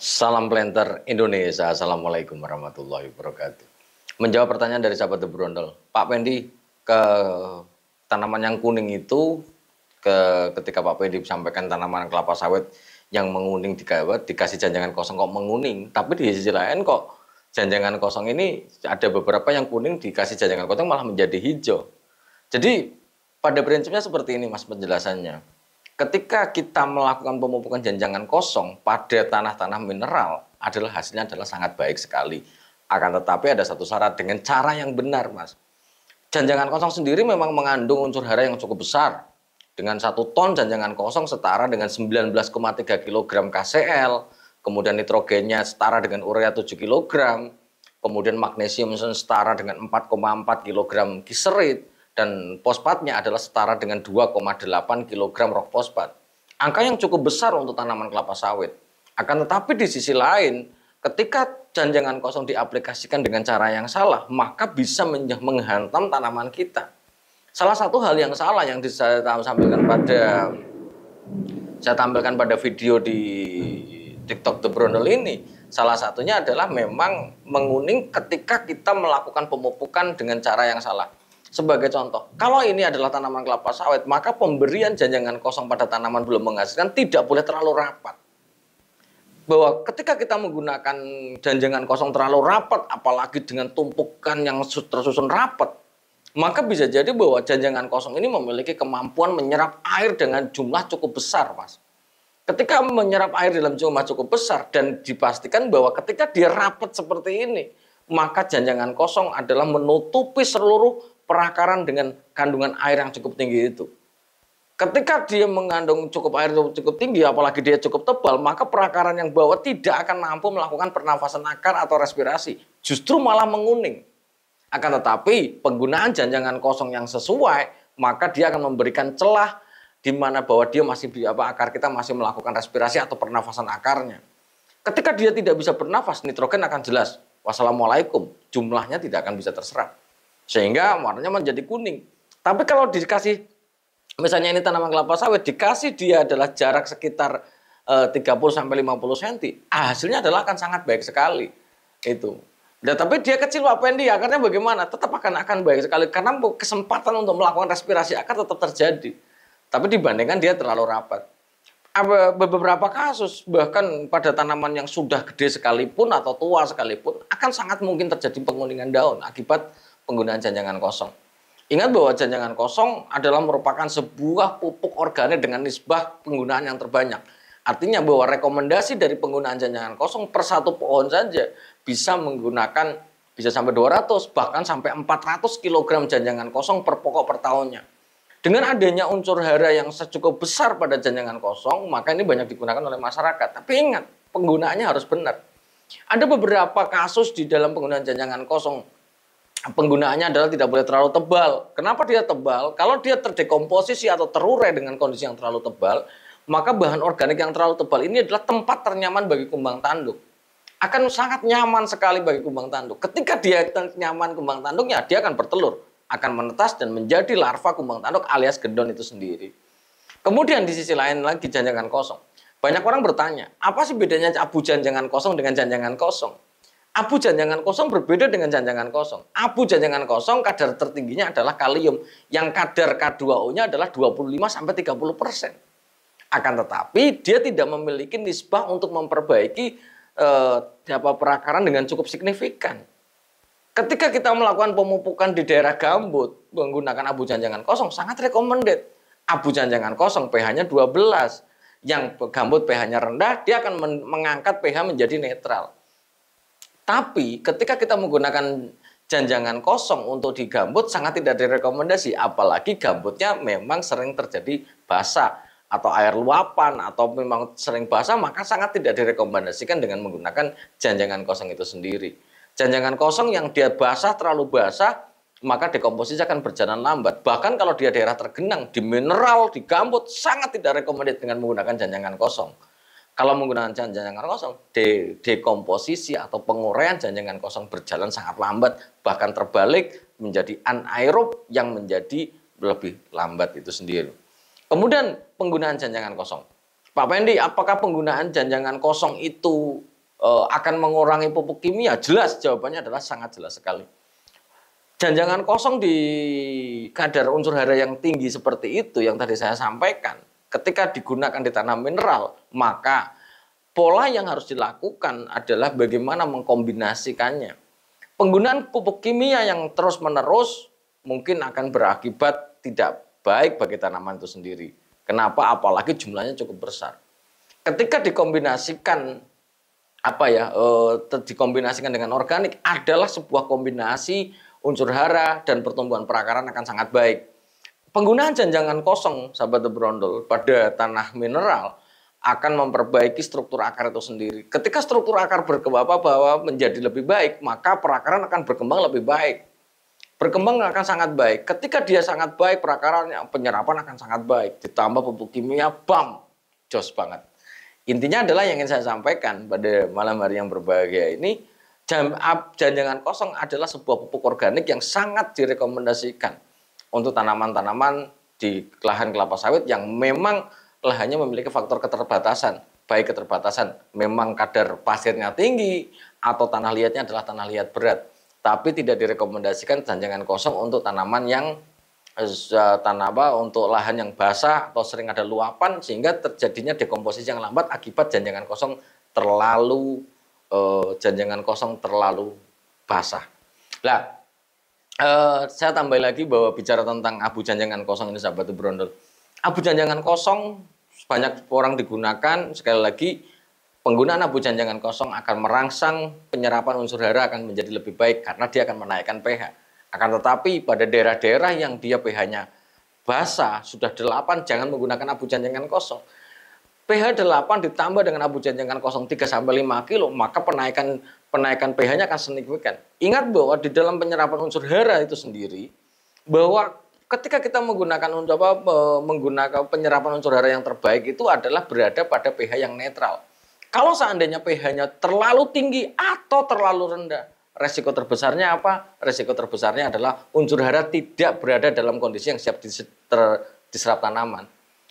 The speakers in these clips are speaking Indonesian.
Salam planter Indonesia. Assalamualaikum warahmatullahi wabarakatuh. Menjawab pertanyaan dari sahabat The Brondel, Pak Pendi, ke tanaman yang kuning itu, ketika Pak Pendi sampaikan tanaman kelapa sawit yang menguning dikasih janjangan kosong kok menguning, tapi di sisi lain kok janjangan kosong ini ada beberapa yang kuning dikasih janjangan kosong malah menjadi hijau. Jadi pada prinsipnya seperti ini Mas penjelasannya. Ketika kita melakukan pemupukan janjangan kosong pada tanah-tanah mineral hasilnya adalah sangat baik sekali. Akan tetapi ada satu syarat dengan cara yang benar, Mas. Janjangan kosong sendiri memang mengandung unsur hara yang cukup besar. Dengan 1 ton janjangan kosong setara dengan 19,3 kg KCl, kemudian nitrogennya setara dengan urea 7 kg, kemudian magnesium setara dengan 4,4 kg glycerit, dan fosfatnya adalah setara dengan 2,8 kg rock fosfat. Angka yang cukup besar untuk tanaman kelapa sawit. Akan tetapi di sisi lain, ketika janjangan kosong diaplikasikan dengan cara yang salah, maka bisa menghantam tanaman kita. Salah satu hal yang salah yang saya tampilkan pada video di TikTok The Brondel ini, salah satunya adalah memang menguning ketika kita melakukan pemupukan dengan cara yang salah. Sebagai contoh, kalau ini adalah tanaman kelapa sawit, maka pemberian janjangan kosong pada tanaman belum menghasilkan tidak boleh terlalu rapat. Bahwa ketika kita menggunakan janjangan kosong terlalu rapat, apalagi dengan tumpukan yang tersusun rapat, maka bisa jadi bahwa janjangan kosong ini memiliki kemampuan menyerap air dengan jumlah cukup besar, Mas. Ketika menyerap air dalam jumlah cukup besar dan dipastikan bahwa ketika dia rapat seperti ini, maka janjangan kosong adalah menutupi seluruh perakaran dengan kandungan air yang cukup tinggi itu. Ketika dia mengandung cukup air cukup tinggi, apalagi dia cukup tebal, maka perakaran yang bawah tidak akan mampu melakukan pernafasan akar atau respirasi. Justru malah menguning. Akan tetapi penggunaan janjangan kosong yang sesuai, maka dia akan memberikan celah di mana bahwa dia masih akar kita masih melakukan respirasi atau pernafasan akarnya. Ketika dia tidak bisa bernafas, nitrogen akan jelas. Wassalamualaikum, jumlahnya tidak akan bisa terserap. Sehingga warnanya menjadi kuning. Tapi kalau dikasih, misalnya ini tanaman kelapa sawit, dikasih dia adalah jarak sekitar 30-50 cm, hasilnya adalah akan sangat baik sekali. Itu. Nah, tapi dia kecil Pak Pendi, akarnya bagaimana? Tetap akan baik sekali karena kesempatan untuk melakukan respirasi akar tetap terjadi. Tapi dibandingkan dia terlalu rapat. Beberapa kasus bahkan pada tanaman yang sudah gede sekalipun atau tua sekalipun akan sangat mungkin terjadi penguningan daun akibat penggunaan janjangan kosong. Ingat bahwa janjangan kosong adalah merupakan sebuah pupuk organik dengan nisbah penggunaan yang terbanyak. Artinya bahwa rekomendasi dari penggunaan janjangan kosong per satu pohon saja bisa menggunakan bisa sampai 200 bahkan sampai 400 kg janjangan kosong per pokok per tahunnya. Dengan adanya unsur hara yang cukup besar pada janjangan kosong, maka ini banyak digunakan oleh masyarakat. Tapi ingat, penggunaannya harus benar. Ada beberapa kasus di dalam penggunaan janjangan kosong. Penggunaannya adalah tidak boleh terlalu tebal. Kenapa dia tebal? Kalau dia terdekomposisi atau terurai dengan kondisi yang terlalu tebal, maka bahan organik yang terlalu tebal ini adalah tempat ternyaman bagi kumbang tanduk. Akan sangat nyaman sekali bagi kumbang tanduk. Ketika dia nyaman kumbang tanduknya, dia akan bertelur, akan menetas dan menjadi larva kumbang tanduk alias gendon itu sendiri. Kemudian di sisi lain lagi janjangan kosong. Banyak orang bertanya, apa sih bedanya abu janjangan kosong dengan janjangan kosong? Abu janjangan kosong berbeda dengan janjangan kosong. Abu janjangan kosong kadar tertingginya adalah kalium, yang kadar K2O-nya adalah 25-30%. Akan tetapi dia tidak memiliki nisbah untuk memperbaiki perakaran dengan cukup signifikan. Ketika kita melakukan pemupukan di daerah gambut menggunakan abu janjangan kosong sangat recommended. Abu janjangan kosong pH-nya 12. Yang gambut pH-nya rendah, dia akan mengangkat pH menjadi netral. Tapi ketika kita menggunakan janjangan kosong untuk di gambut sangat tidak direkomendasi, apalagi gambutnya memang sering terjadi basah atau air luapan atau memang sering basah, maka sangat tidak direkomendasikan dengan menggunakan janjangan kosong itu sendiri. Janjangan kosong yang dia basah, terlalu basah, maka dekomposisi akan berjalan lambat. Bahkan kalau dia daerah tergenang, di mineral, di gambut, sangat tidak recommended dengan menggunakan janjangan kosong. Kalau menggunakan janjangan kosong, dekomposisi atau penguraian janjangan kosong berjalan sangat lambat, bahkan terbalik menjadi anaerob yang menjadi lebih lambat itu sendiri. Kemudian penggunaan janjangan kosong. Pak Pendi, apakah penggunaan janjangan kosong itu akan mengurangi pupuk kimia? Jelas, jawabannya adalah sangat jelas sekali. Jangan kosong di kadar unsur hara yang tinggi seperti itu yang tadi saya sampaikan, ketika digunakan di tanah mineral, maka pola yang harus dilakukan adalah bagaimana mengkombinasikannya. Penggunaan pupuk kimia yang terus-menerus mungkin akan berakibat tidak baik bagi tanaman itu sendiri. Kenapa? Apalagi jumlahnya cukup besar. Ketika dikombinasikan dikombinasikan dengan organik adalah sebuah kombinasi unsur hara dan pertumbuhan perakaran akan sangat baik. Penggunaan janjangan kosong, sahabat berondol, pada tanah mineral akan memperbaiki struktur akar itu sendiri. Ketika struktur akar berkembang menjadi lebih baik, maka perakaran akan berkembang lebih baik. Berkembang akan sangat baik. Ketika dia sangat baik, perakarannya, penyerapan akan sangat baik. Ditambah pupuk kimia, bam, jos banget. Intinya adalah yang ingin saya sampaikan pada malam hari yang berbahagia ini, janjangan kosong adalah sebuah pupuk organik yang sangat direkomendasikan untuk tanaman-tanaman di lahan kelapa sawit yang memang lahannya memiliki faktor keterbatasan. Baik keterbatasan memang kadar pasirnya tinggi atau tanah liatnya adalah tanah liat berat. Tapi tidak direkomendasikan janjangan kosong untuk tanaman yang untuk lahan yang basah atau sering ada luapan sehingga terjadinya dekomposisi yang lambat akibat janjangan kosong terlalu basah. Nah, saya tambah lagi bahwa bicara tentang abu janjangan kosong ini sahabat berondol. Abu janjangan kosong banyak orang digunakan, sekali lagi penggunaan abu janjangan kosong akan merangsang penyerapan unsur hara akan menjadi lebih baik karena dia akan menaikkan pH. Akan tetapi pada daerah-daerah yang dia pH-nya basah, sudah 8, jangan menggunakan abu janjangan kosong. pH 8 ditambah dengan abu janjangan kosong 3-5 kilo, maka penaikan pH-nya akan signifikan. Ingat bahwa di dalam penyerapan unsur hara itu sendiri, bahwa ketika kita menggunakan penyerapan unsur hara yang terbaik itu adalah berada pada pH yang netral. Kalau seandainya pH-nya terlalu tinggi atau terlalu rendah, resiko terbesarnya apa? Resiko terbesarnya adalah unsur hara tidak berada dalam kondisi yang siap diserap tanaman.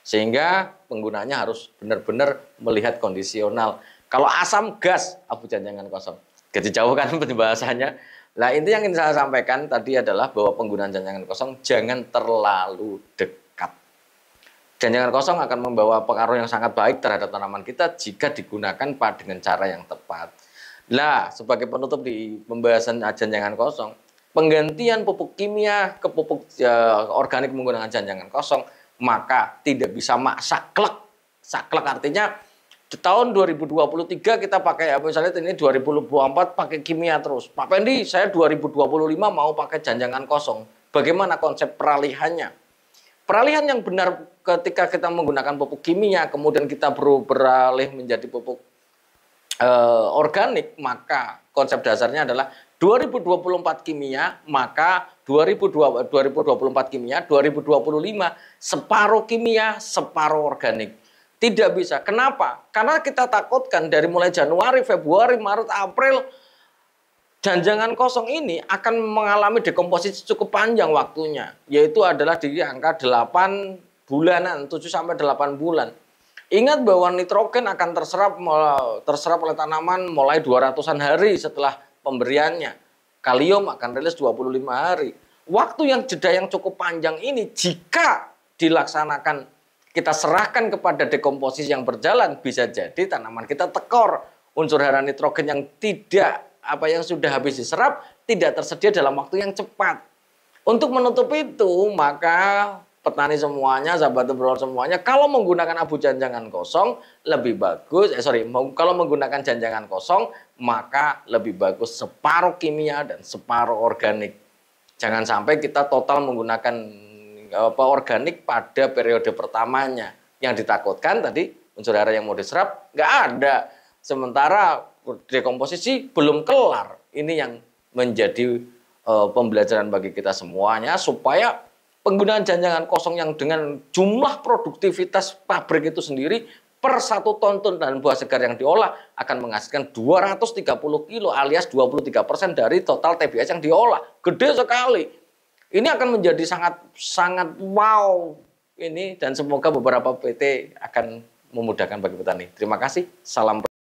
Sehingga penggunanya harus benar-benar melihat kondisional. Kalau asam gas, abu janjangan kosong. Jadi jauh kan pembahasannya. Nah, inti yang ingin saya sampaikan tadi adalah bahwa penggunaan janjangan kosong jangan terlalu dekat. Janjangan kosong akan membawa pengaruh yang sangat baik terhadap tanaman kita jika digunakan dengan cara yang tepat. Nah, sebagai penutup di pembahasan janjangan kosong, penggantian pupuk kimia ke pupuk organik menggunakan janjangan kosong, maka tidak bisa saklek. Saklek artinya di tahun 2023 kita pakai misalnya ini 2024 pakai kimia terus. Pak Pendi, saya 2025 mau pakai janjangan kosong. Bagaimana konsep peralihannya? Peralihan yang benar ketika kita menggunakan pupuk kimia, kemudian kita beralih menjadi pupuk organik, maka konsep dasarnya adalah 2024 kimia, maka 2024 kimia, 2025 separuh kimia, separuh organik. Tidak bisa. Kenapa? Karena kita takutkan dari mulai Januari, Februari, Maret, April, janjangan kosong ini akan mengalami dekomposisi cukup panjang waktunya. Yaitu adalah di angka 8 bulanan, 7-8 bulan. Ingat bahwa nitrogen akan terserap oleh tanaman mulai 200-an hari setelah pemberiannya. Kalium akan rilis 25 hari. Waktu yang jeda yang cukup panjang ini jika dilaksanakan kita serahkan kepada dekomposisi yang berjalan, bisa jadi tanaman kita tekor. Unsur hara nitrogen yang yang sudah habis diserap tidak tersedia dalam waktu yang cepat. Untuk menutup itu, maka petani semuanya, sahabat berol semuanya, kalau menggunakan abu janjangan kosong lebih bagus. Kalau menggunakan janjangan kosong, maka lebih bagus separuh kimia dan separuh organik. Jangan sampai kita total menggunakan organik pada periode pertamanya. Yang ditakutkan tadi unsur hara yang mau diserap nggak ada, sementara dekomposisi belum kelar. Ini yang menjadi pembelajaran bagi kita semuanya supaya penggunaan janjangan kosong yang dengan jumlah produktivitas pabrik itu sendiri per 1 ton dan buah segar yang diolah akan menghasilkan 230 kilo alias 23% dari total TBS yang diolah. Gede sekali. Ini akan menjadi sangat wow ini, dan semoga beberapa PT akan memudahkan bagi petani. Terima kasih. Salam